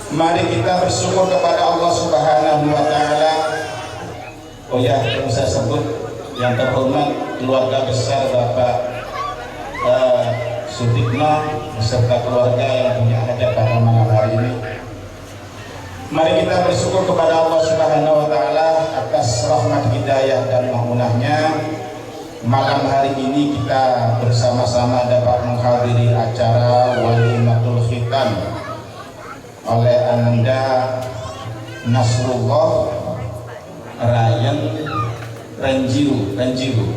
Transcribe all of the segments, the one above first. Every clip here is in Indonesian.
Mari kita bersyukur kepada Allah Subhanahu wa Ta'ala. Oh ya, yang saya sebut yang terhormat keluarga besar Bapak Sutikno beserta keluarga yang punya hajat pada malam hari ini. Mari kita bersyukur kepada Allah Subhanahu wa Ta'ala atas rahmat hidayah dan maunahnya. Malam hari ini kita bersama-sama dapat menghadiri acara Walimatul Khitan oleh Ananda Nasrullah Ryan Renjiru.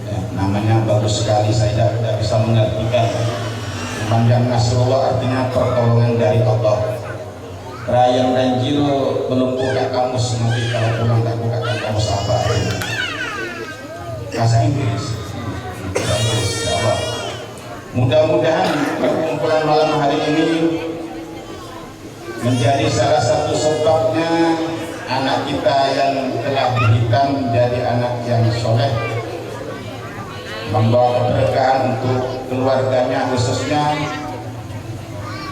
Ya, namanya bagus sekali, saya tidak bisa mengartikan. Panjang Nasrullah artinya pertolongan dari Allah. Ryan Renjiru belum buka kamus, nanti kalau pulang tak bukakan kamus apa ini. Bahasa Inggris. Ya Allah. Mudah-mudahan perkumpulan malam hari ini menjadi salah satu sebabnya anak kita yang telah dihitam menjadi anak yang soleh, membawa keberkahan untuk keluarganya khususnya,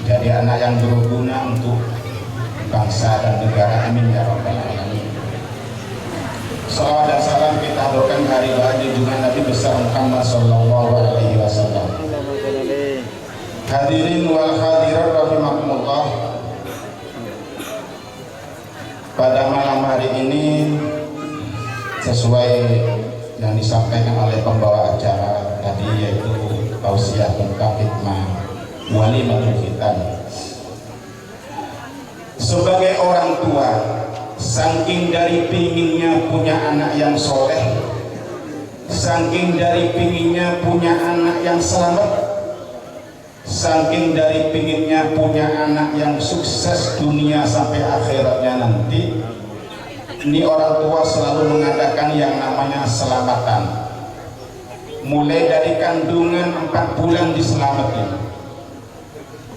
jadi anak yang berguna untuk bangsa dan negara. Amin ya rabbal alamin. Salawat dan salam kita haturkan hari junjungan Nabi besar Muhammad sallallahu alaihi wasallam. Hadirin wal hadirat rahimakumullah. Pada malam hari ini sesuai yang disampaikan oleh pembawa acara tadi, yaitu tausiah tentang hikmah Walimatul Khitan. Sebagai orang tua, saking dari pinginnya punya anak yang soleh, saking dari pinginnya punya anak yang selamat, saking dari pinginnya punya anak yang sukses dunia sampai akhiratnya nanti, ini orang tua selalu mengadakan yang namanya selamatan. Mulai dari kandungan 4 bulan diselamatin,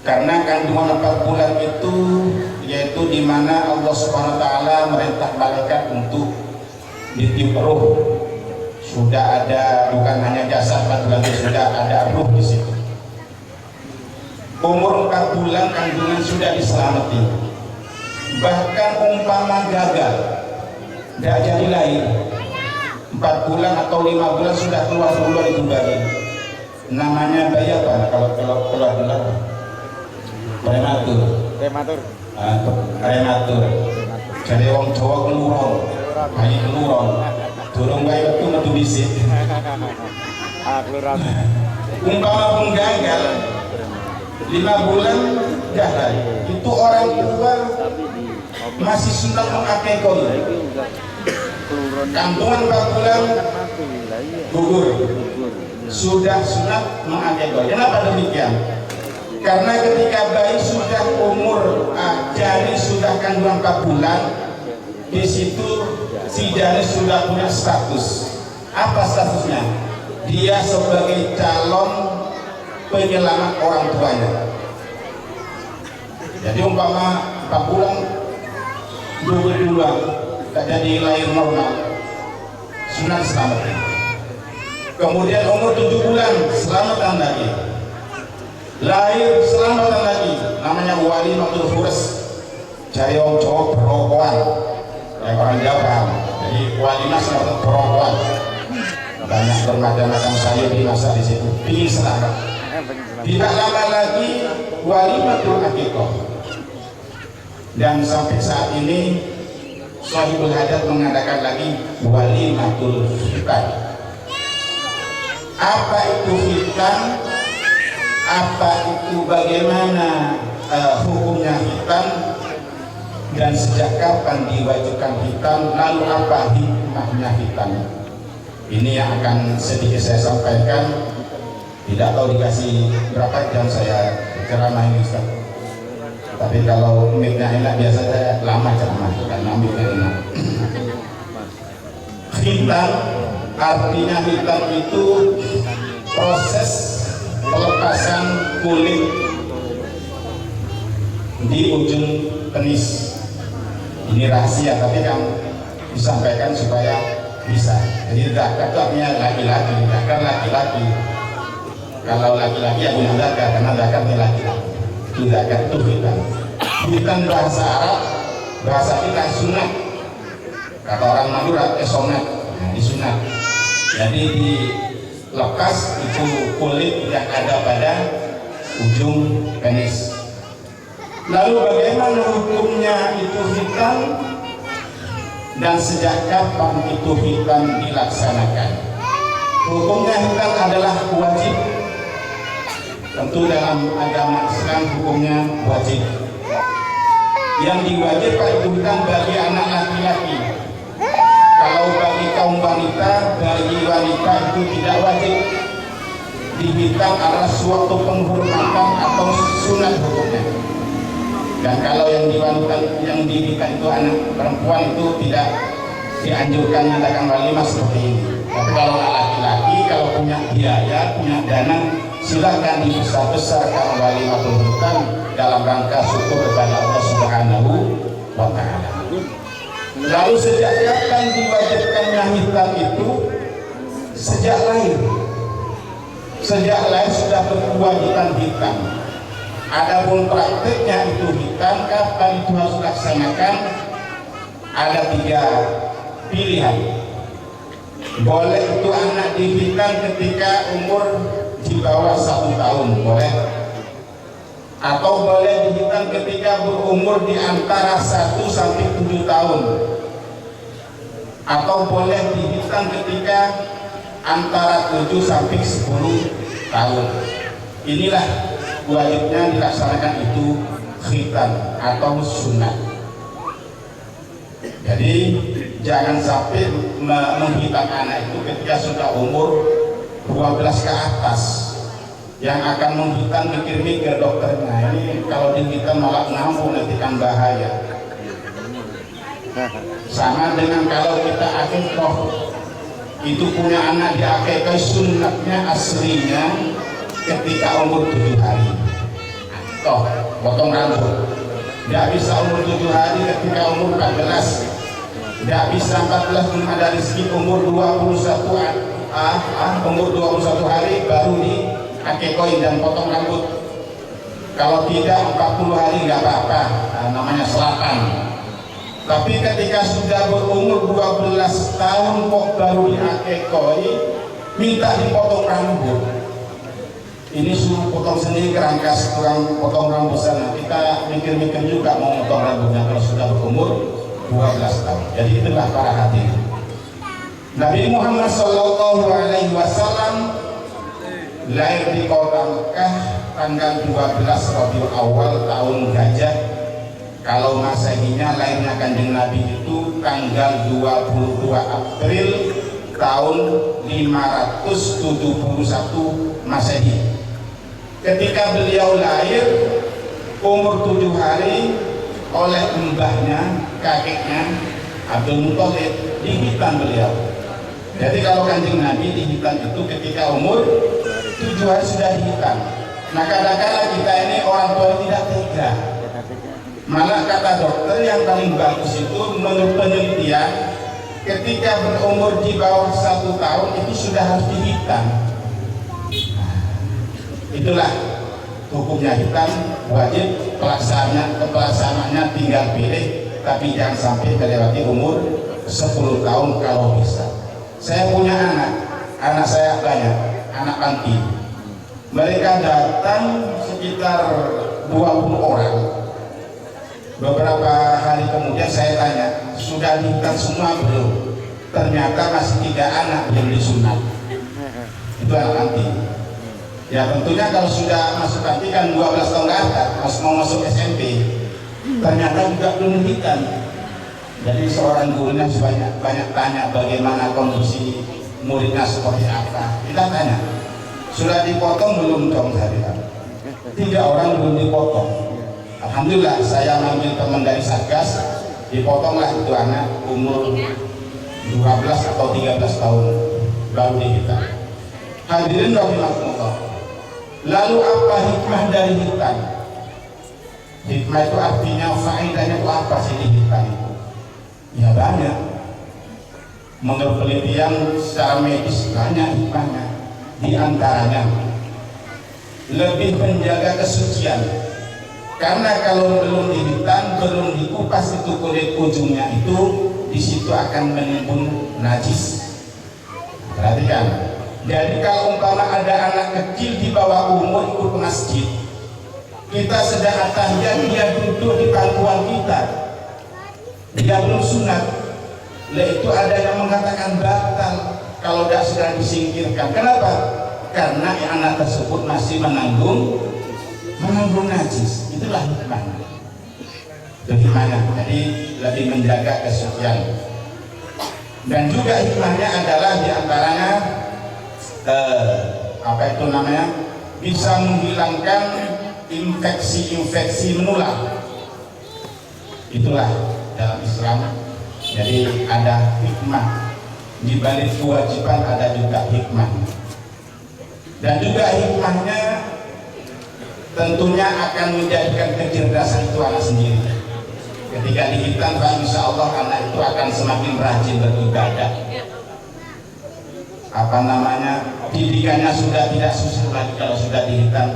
karena kandungan 4 bulan itu yaitu dimana Allah Subhanahu wa Ta'ala merintah malaikat untuk ditiup ruh. Sudah ada, bukan hanya jasad 4 bulan itu, sudah ada ruh di situ. Umur 4 bulan kandungan sudah diselamatin. Bahkan umpama gagal, tidak jadi lahir, 4 bulan atau 5 bulan sudah keluar duluan itu bayi. Namanya bayi apa? Kalau keluar duluan prematur. Prematur. Jadi wong Jawa keluron, bayi keluron. Durung bayi itu metu bisik. Umpama pun gagal 5 bulan gagal, itu orang tua masih sunat mengakekon. Kandungan 4 bulan gugur, sudah sunat mengakekon. Kenapa demikian? Karena ketika bayi sudah umur jari sudah kandungan 4 bulan, di situ si jari sudah punya status. Apa statusnya? Dia sebagai calon penyelamat orang tuanya. Jadi umpama 4 bulan duluan tak jadi lahir normal, sunat selamat. Kemudian umur 7 bulan selamatan lagi, lahir selamatan lagi, namanya Walimatul Furs. Jadi orang Jawa berokokan, orang Jawa paham. Jadi walimah selamatan berokokan, banyak bermacam-macam sayur dimasak di situ, pilih selamat. Tidak lama lagi Walimatul Aqiqah, dan sampai saat ini Shahibul Hajat mengadakan lagi Walimatul Khitan. Apa itu khitan? Apa itu, bagaimana hukumnya khitan, dan sejak kapan diwajibkan khitan, lalu apa hikmahnya khitan? Ini yang akan sedikit saya sampaikan. Tidak tahu dikasih berapa jam saya ceramah ini, Ustaz. Tapi kalau mic-nya enak biasa saya lama ceramah karena mic-nya enak. Khitan, artinya khitan itu proses pelepasan kulit di ujung penis. Ini rahasia, tapi kan disampaikan supaya bisa. Jadi zakar itu artinya laki-laki, zakar laki-laki. Kalau laki-laki ya punya zakar, karena zakar ini laki-laki. Itu zakar itu khitan. hitam bahasa Arab, bahasa kita sunat. Kata orang Madura sonat, nah, disunat. Jadi dilepas itu kulit yang ada pada ujung penis. Lalu bagaimana hukumnya itu hitam dan sejak kapan itu hitam dilaksanakan? Hukumnya hitam adalah wajib. Tentu dalam agama Islam hukumnya wajib. Yang diwajibkan itu hitam bagi anak laki-laki. Kalau bagi kaum wanita, bagi wanita itu tidak wajib. Dihitam adalah suatu penghormatan atau sunat hukumnya. Dan kalau yang dihitam itu anak perempuan itu tidak dianjurkan mengadakan walimah seperti ini. Tapi kalau laki-laki, kalau punya biaya, punya dana, silakan dibesar-besarkan walimatul hitam dalam rangka syukur kepada Allah Subhanahu wa Ta'ala. Lalu sejak kapan diwajibkannya hitam itu? Sejak lahir. Sejak lahir sudah berkewajiban hitam. Adapun prakteknya itu hitam, kapan itu harus dilaksanakan? Ada 3 pilihan. Boleh itu anak dihitam ketika umur di bawah 1 tahun, boleh. Atau boleh dihitam ketika berumur di antara 1 sampai 7 tahun. Atau boleh dihitam ketika antara 7 sampai 10 tahun. Inilah wajibnya dilaksanakan itu khitan atau sunat. Jadi jangan sampai menghitam anak itu ketika sudah umur 12 ke atas. Yang akan menghitam mikir-mikir dokternya, ini kalau dihitam malah ngamuk nanti kan bahaya. Sama dengan kalau kita akikah, itu punya anak di akikah sunatnya aslinya ketika umur 7 hari. Toh potong rambut. Tidak bisa umur 7 hari ketika umur 14. Tidak bisa 14 belum ada rezeki, umur 21 umur 21 hari baru di akikoin dan potong rambut. Kalau tidak 40 hari nggak apa-apa, namanya selatan. Tapi ketika sudah berumur 12 tahun kok baru di akikoi, minta dipotong rambut. Ini suruh potong sendiri kerangkas, kurang potong rambut sana. Kita mikir-mikir juga mau potong rambutnya kalau sudah berumur 12 tahun. Jadi itulah para hadirin. Nabi Muhammad SAW lahir di kota Mekah tanggal 12 Rabiul Awal tahun Gajah. Kalau Masehinya lahirnya Kanjeng Nabi itu tanggal 22 April tahun 571 Masehi. Ketika beliau lahir umur 7 hari oleh mbahnya, kakeknya Abdul Muthalib dihitam beliau. Jadi kalau Kanjeng Nabi dihitam itu ketika umur 7 hari sudah dihitam. Nah kadang-kadang kita ini orang tua tidak tega. Malah kata dokter yang paling bagus itu menurut penelitian ketika berumur di bawah 1 tahun itu sudah harus dihitam. Itulah hukumnya hitam, wajib pelaksanaannya tinggal pilih, tapi jangan sampai melewati umur 10 tahun kalau bisa. Saya punya anak saya banyak, anak panti. Mereka datang sekitar 20 orang. Beberapa hari kemudian saya tanya, sudah dihitam semua belum? Ternyata masih 3 anak yang disunat. Itu anak panti. Ya tentunya kalau sudah masuk panti kan 12 tahun ke atas, mau masuk SMP, ternyata juga belum dihitam. Jadi seorang gurunya banyak tanya bagaimana kondisi muridnya seperti apa. Kita tanya, sudah dipotong belum dong tadi? 3 orang belum dipotong. Alhamdulillah saya ngambil teman dari Satgas, dipotonglah itu anak umur 12 atau 13 tahun baru dihitam. Hadirin rahimakumullah. Lalu apa hikmah dari hitam? Hikmah itu artinya faedahnya itu apa sih di hitam itu? Ya banyak. Menurut penelitian secara medis banyak hikmahnya. Di antaranya lebih menjaga kesucian. Karena kalau belum dihitan, belum dikupas itu kulit ujungnya itu, di situ akan menimbun najis. Perhatikan. Jadi kalau umpama ada anak kecil di bawah umur ikut masjid, kita sedang at-tahiyat, dia duduk di pangkuan kita, dia belum sunat, itu ada yang mengatakan batal kalau tidak sedang disingkirkan. Kenapa? Karena anak tersebut masih menanggung najis. Itulah hikmahnya. Hikmahnya, jadi lebih menjaga kesucian. Dan juga hikmahnya adalah diantaranya bisa menghilangkan infeksi menular. Itulah dalam Islam. Jadi ada hikmah di balik kewajiban, ada juga hikmah. Dan juga hikmahnya tentunya akan menjadikan kecerdasan itu anak sendiri. Ketika dihitan, insya Allah anak itu akan semakin rajin beribadah. Didikannya sudah tidak susah lagi kalau sudah dihitan,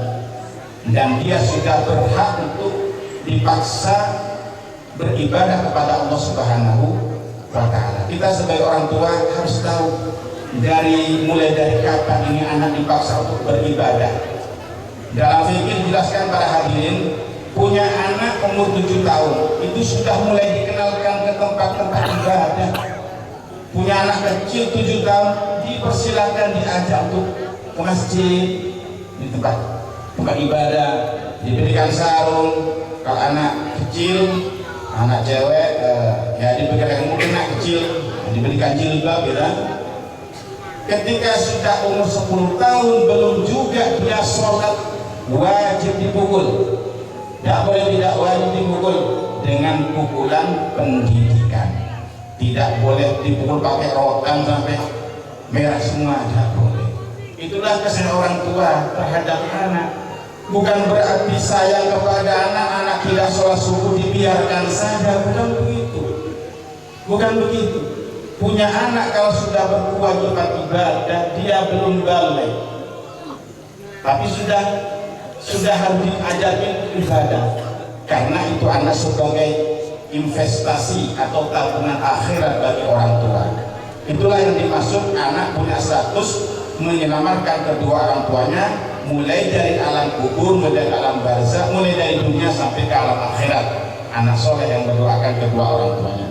dan dia sudah berhak untuk dipaksa beribadah kepada Allah Subhanahu wa Ta'ala. Kita sebagai orang tua harus tahu mulai dari kapan ini anak dipaksa untuk beribadah. Dalam fikih dijelaskan para hadirin, punya anak umur 7 tahun itu sudah mulai dikenalkan ke tempat-tempat ibadah. Punya anak kecil 7 tahun dipersilakan diajak untuk ke masjid, di tempat ibadah, diberikan sarung. Kalau anak kecil, anak cewek ya diberikan, mungkin anak kecil diberikan jilbab gitu. Ketika sudah umur 10 tahun belum juga dia sholat, wajib dipukul. Tidak boleh tidak wajib dipukul dengan pukulan pendidikan. Tidak boleh dipukul pakai rotan sampai merah semua, tidak boleh. Itulah kesan orang tua terhadap anak. Bukan berarti sayang kepada anak tidak sholat subuh dibiarkan saja, bukan begitu. Bukan begitu. Punya anak kalau sudah berkewajiban ibadah, dia belum balik, tapi sudah harus diajarin ibadah, karena itu anak sebagai investasi atau tabungan akhirat bagi orang tua. Itulah yang dimaksud anak punya status menyelamatkan kedua orang tuanya, mulai dari alam kubur, mulai dari alam barzakh, mulai dari dunia sampai ke alam akhirat. Anak soleh yang mendoakan kedua orang tuanya.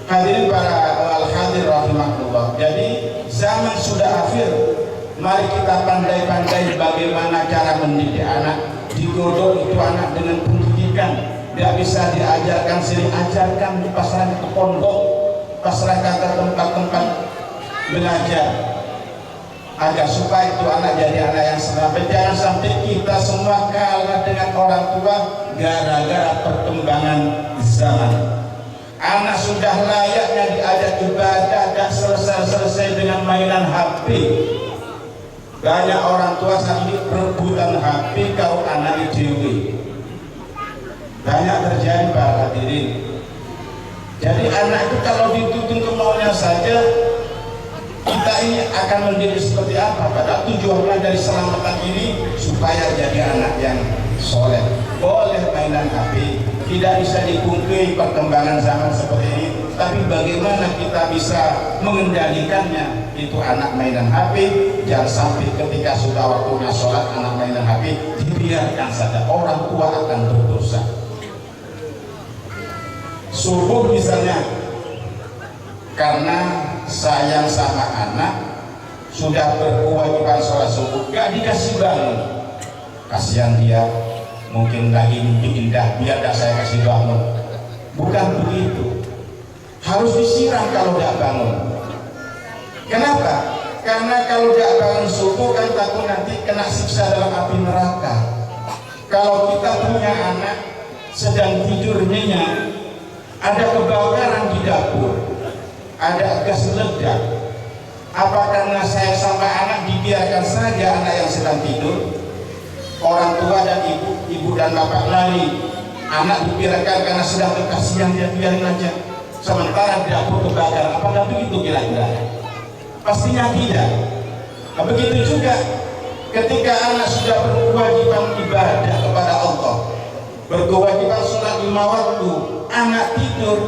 Hadirin para al-hadir rahimahullah. Jadi zaman sudah akhir. Mari kita pandai-pandai bagaimana cara mendidik anak. Digodok itu anak dengan pendidikan. Tidak bisa diajarkan sendiri, ajarkan, dipasrahkan ke pondok, pasrahkan ke tempat-tempat belajar, agar supaya itu anak jadi anak yang selamat. Jangan sampai kita semua kalah dengan orang tua gara-gara perkembangan zaman. Anak sudah layaknya diajak ibadah, dan selesai dengan mainan HP. Banyak orang tua saat ini perebutan HP kalau anak IDW. Banyak terjadi para hadirin. Jadi anak itu kalau dituntun kemauannya saja, kita ini akan menjadi seperti apa? Padahal tujuannya dari selamatan ini supaya jadi anak yang soleh. Boleh mainan HP, tidak bisa dipungkiri perkembangan zaman seperti ini, tapi bagaimana kita bisa mengendalikannya? Itu anak mainan HP, jangan sampai ketika sudah waktunya sholat anak mainan HP, dibiarkan saja, orang tua akan berdosa. Subuh misalnya, karena sayang sama anak, sudah berkewajiban sholat subuh, gak dikasih bangun, kasihan dia, mungkin lagi mimpi indah, biar gak saya kasih bangun. Bukan begitu, harus disiram kalau gak bangun. Kenapa? Karena kalau gak bangun subuh kan takut nanti kena siksa dalam api neraka. Kalau kita punya anak sedang tidur nyenyak, ada kebakaran di dapur, ada gas meledak, apa karena saya sama anak dibiarkan saja anak yang sedang tidur? Orang tua dan ibu dan bapak lari, anak dibiarkan karena sedang kekasihan, dia biarin aja. Sementara di dapur kebakaran, apakah begitu kira-kira? Pastinya tidak. Nah, begitu juga ketika anak sudah berkewajiban ibadah kepada Allah, berkewajiban sholat 5 waktu, anak tidur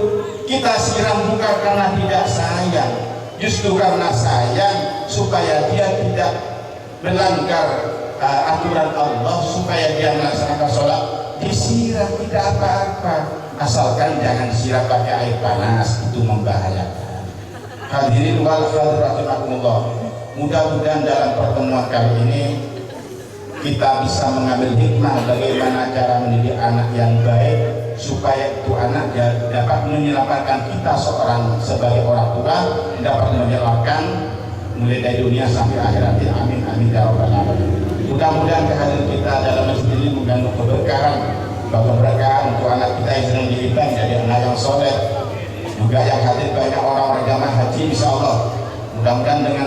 kita siram muka karena tidak sayang, justru karena sayang supaya dia tidak melanggar aturan Allah, supaya dia melaksanakan sholat disiram, tidak apa-apa, asalkan jangan disiram pakai air panas, itu membahayakan. Hadirin wal hadirat rahimakumullah, mudah-mudahan dalam pertemuan kali ini kita bisa mengambil hikmah bagaimana cara mendidik anak yang baik, supaya itu anak dapat menyelamatkan kita seorang sebagai orang tua, dapat menyelamatkan mulai dari dunia sampai akhirat. Amin amin ya rabbal alamin. Mudah-mudahan kehadiran kita dalam masjid ini mengandung keberkahan, keberkahan untuk anak kita yang sedang dihidupkan jadi anak yang soleh, juga yang hadir banyak orang-orang jamaah haji insyaallah. Mudah-mudahan dengan